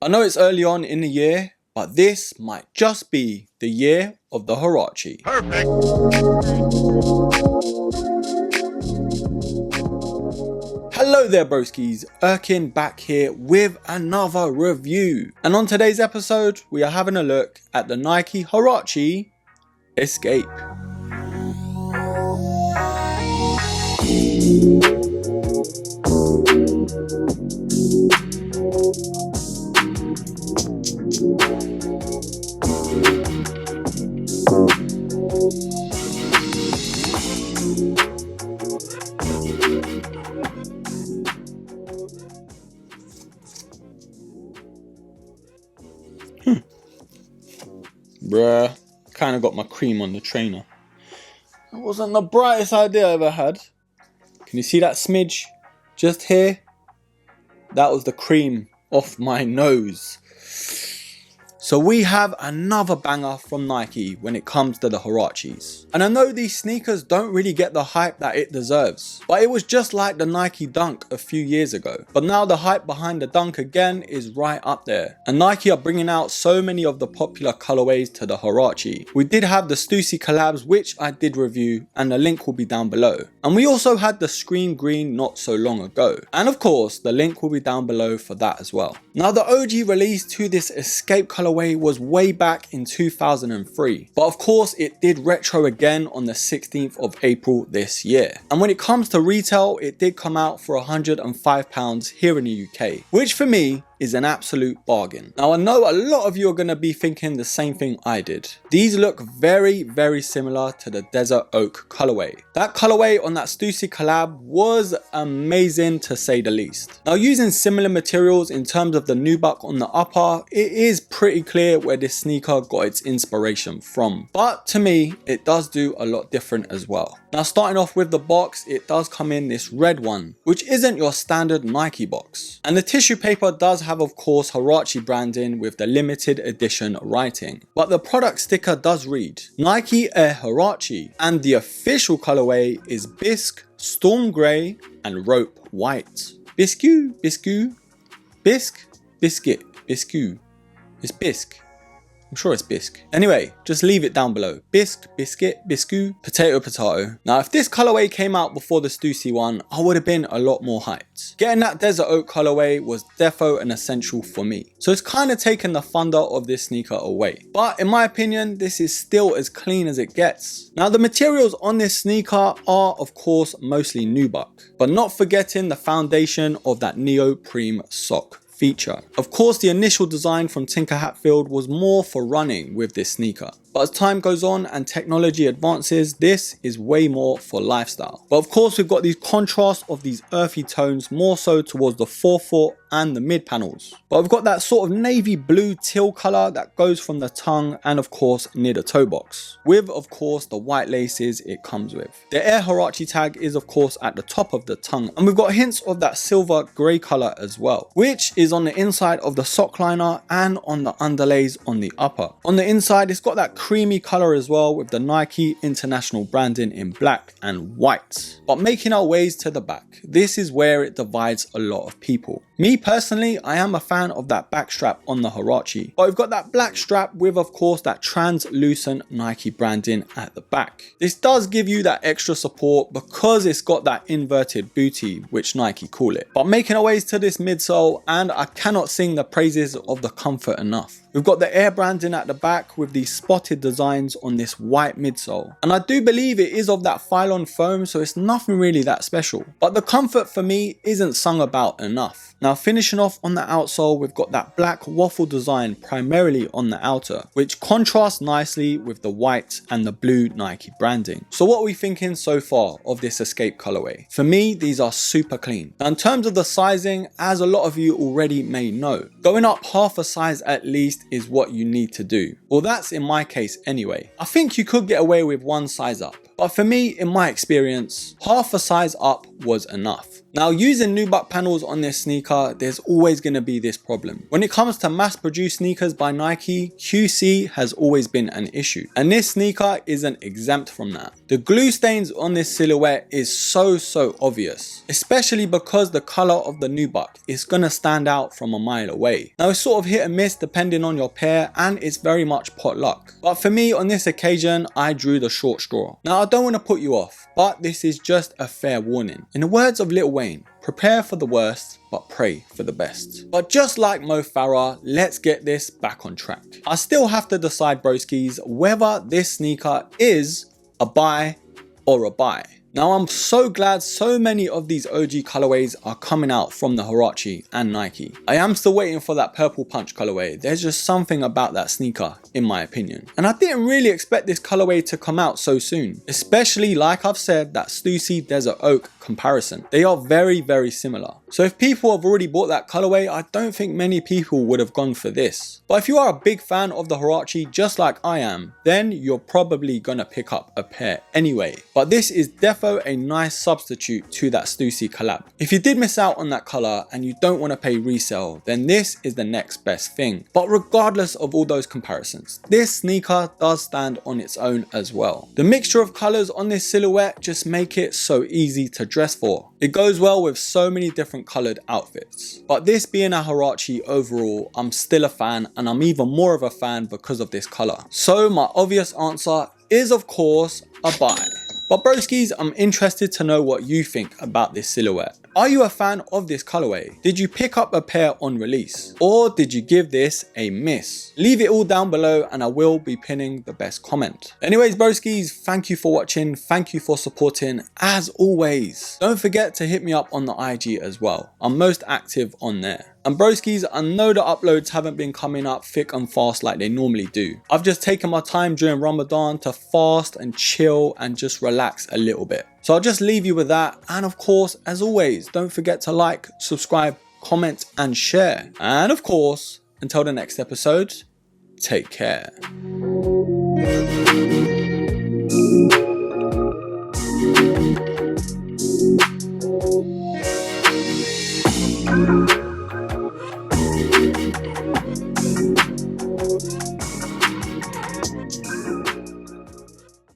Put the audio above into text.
I know it's early on in the year, but this might just be the year of the Huarache. Perfect. Hello there broskies, Erkin back here with another review. And on today's episode, we are having a look at the Nike Huarache Escape. Bruh, kinda got my cream on the trainer. That wasn't the brightest idea I ever had. Can you see that smidge just here? That was the cream off my nose. So we have another banger from Nike when it comes to the Huaraches. And I know these sneakers don't really get the hype that it deserves, but it was just like the Nike Dunk a few years ago. But now the hype behind the Dunk again is right up there. And Nike are bringing out so many of the popular colorways to the Huarache. We did have the Stussy collabs, which I did review, and the link will be down below. And we also had the Scream Green not so long ago. And of course, the link will be down below for that as well. Now the OG release to this Escape colorway was way back in 2003, but of course it did retro again on the 16th of April this year. And when it comes to retail, it did come out for £105 here in the UK, which for me is an absolute bargain. Now I know a lot of you are going to be thinking the same thing I did. These look very similar to the Desert Oak colorway. That colorway on that Stussy collab was amazing to say the least. Now using similar materials in terms of the nubuck on the upper, it is pretty clear where this sneaker got its inspiration from. But to me, it does do a lot different as well. Now starting off with the box, it does come in this red one, which isn't your standard Nike box. And the tissue paper does have of course Huarache branding with the limited edition writing. But the product sticker does read Nike Air Huarache, and the official colorway is Bisque, Storm Grey and Rope White. Bisque, Bisque, Bisque, Biscuit, Bisque. It's Bisque. I'm sure it's Bisque. Anyway, just leave it down below. Bisque, biscuit, biscuit, potato, potato. Now, if this colorway came out before the Stussy one, I would have been a lot more hyped. Getting that Desert Oak colorway was defo an essential for me. So it's kind of taken the thunder of this sneaker away. But in my opinion, this is still as clean as it gets. Now, the materials on this sneaker are, of course, mostly nubuck, but not forgetting the foundation of that neoprene sock feature. Of course, the initial design from Tinker Hatfield was more for running with this sneaker. But as time goes on and technology advances, this is way more for lifestyle. But of course, we've got these contrasts of these earthy tones more so towards the forefoot and the mid panels. But we've got that sort of navy blue teal color that goes from the tongue and of course near the toe box, with of course the white laces it comes with. The Air Huarache tag is of course at the top of the tongue, and we've got hints of that silver grey color as well, which is on the inside of the sock liner and on the underlays on the upper. On the inside, it's got that creamy color as well with the Nike International branding in black and white. But making our ways to the back, this is where it divides a lot of people. Me personally, I am a fan of that back strap on the Huarache, but we've got that black strap with of course that translucent Nike branding at the back. This does give you that extra support because it's got that inverted booty, which Nike call it. But making our ways to this midsole, and I cannot sing the praises of the comfort enough. We've got the Air branding at the back with these spotted designs on this white midsole. And I do believe it is of that Phylon foam, so it's nothing really that special. But the comfort for me isn't sung about enough. Now finishing off on the outsole, we've got that black waffle design primarily on the outer, which contrasts nicely with the white and the blue Nike branding. So what are we thinking so far of this Escape colorway? For me, these are super clean. Now in terms of the sizing, as a lot of you already may know, going up half a size at least is what you need to do. Well, that's in my case anyway. I think you could get away with one size up, but for me, in my experience, half a size up was enough. Now, using nubuck panels on this sneaker, there's always going to be this problem. When it comes to mass-produced sneakers by Nike, QC has always been an issue, and this sneaker isn't exempt from that. The glue stains on this silhouette is so obvious, especially because the color of the nubuck is going to stand out from a mile away. Now, it's sort of hit and miss depending on your pair, and it's very much pot luck. But for me, on this occasion, I drew the short straw. Now, I don't want to put you off, but this is just a fair warning. In the words of Lil Wayne, prepare for the worst, but pray for the best. But just like Mo Farah, let's get this back on track. I still have to decide, broskies, whether this sneaker is a buy or a buy. Now, I'm so glad so many of these OG colorways are coming out from the Huarache and Nike. I am still waiting for that purple punch colorway. There's just something about that sneaker, in my opinion. And I didn't really expect this colorway to come out so soon, especially like I've said, that Stussy Desert Oak comparison. They are very similar. So if people have already bought that colorway, I don't think many people would have gone for this. But if you are a big fan of the Huarache, just like I am, then you're probably gonna pick up a pair anyway. But this is defo a nice substitute to that Stussy collab. If you did miss out on that color and you don't want to pay resale, then this is the next best thing. But regardless of all those comparisons, this sneaker does stand on its own as well. The mixture of colors on this silhouette just make it so easy to dress for. It goes well with so many different colored outfits. But this being a Huarache overall, I'm still a fan, and I'm even more of a fan because of this color. So my obvious answer is, of course, a buy. But broskies, I'm interested to know what you think about this silhouette. Are you a fan of this colorway? Did you pick up a pair on release? Or did you give this a miss? Leave it all down below and I will be pinning the best comment. Anyways, broskies, thank you for watching. Thank you for supporting. As always, don't forget to hit me up on the IG as well. I'm most active on there. And broskies, I know the uploads haven't been coming up thick and fast like they normally do. I've just taken my time during Ramadan to fast and chill and just relax a little bit. So I'll just leave you with that. And of course, as always, don't forget to like, subscribe, comment, and share. And of course, until the next episode, take care.